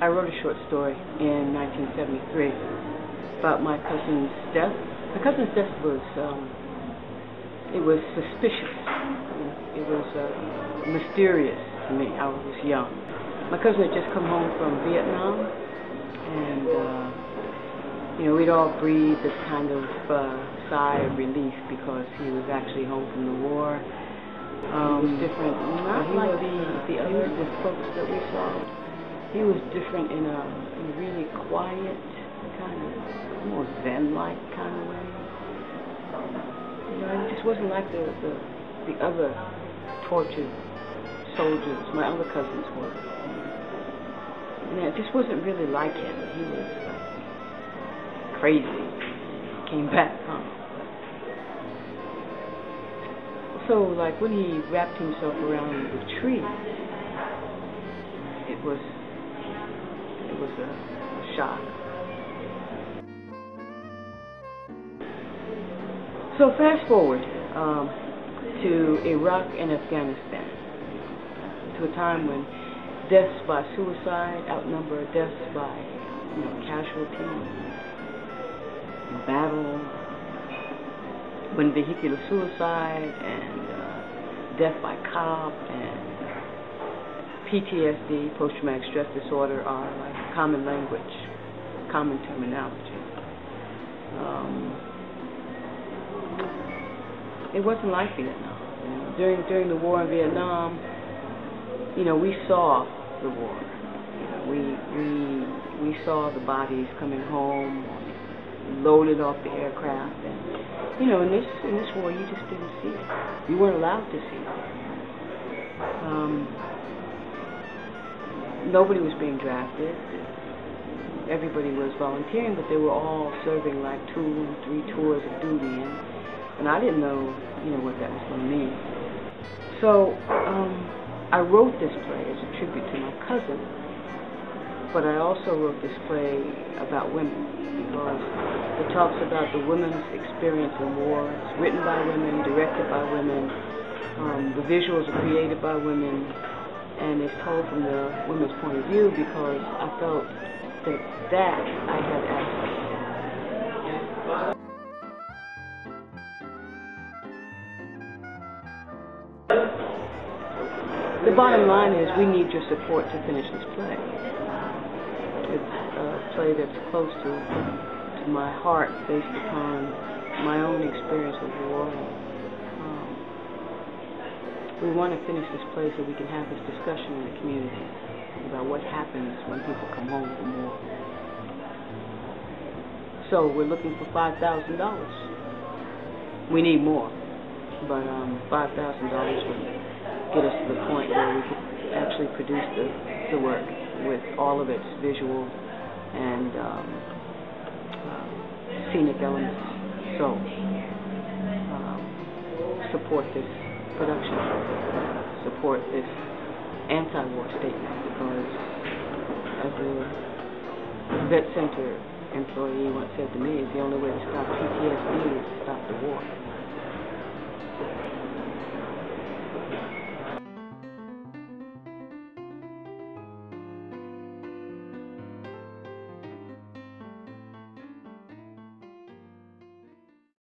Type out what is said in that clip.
I wrote a short story in 1973 about my cousin's death. My cousin's death was, it was suspicious. It was mysterious to me. I was young. My cousin had just come home from Vietnam, and we'd all breathe this kind of sigh of relief because he was actually home from the war. He was different, not like the other folks that we saw. He was different in a really quiet, kind of almost Zen-like kind of way. It just wasn't like the other tortured soldiers my other cousins were. It just wasn't really like him. He was crazy. Came back home. So, like when he wrapped himself around the tree, it was a shock. So fast forward to Iraq and Afghanistan, to a time when deaths by suicide outnumber deaths by casualty, battle, when vehicular suicide and death by cop and PTSD, post-traumatic stress disorder, are like common language, common terminology. It wasn't like Vietnam. During the war in Vietnam, we saw the war. We saw the bodies coming home, loaded off the aircraft, and in this war you just didn't see it. You weren't allowed to see it. Nobody was being drafted. Everybody was volunteering, but they were all serving like 2 and 3 tours of duty, and I didn't know what that was going to mean. So I wrote this play as a tribute to my cousin, but I also wrote this play about women, because it talks about the women's experience in war. It's written by women, directed by women, the visuals are created by women, and it's told from the women's point of view because I felt that I had access to. The bottom line is we need your support to finish this play. It's a play that's close to my heart based upon my own experience of war. We want to finish this play so we can have this discussion in the community about what happens when people come home from war. So we're looking for $5,000. We need more, but $5,000 would get us to the point where we could actually produce the work with all of its visual and scenic elements. So support this production, support this anti-war statement, because as a vet center employee once said to me, the only way to stop PTSD is to stop the war.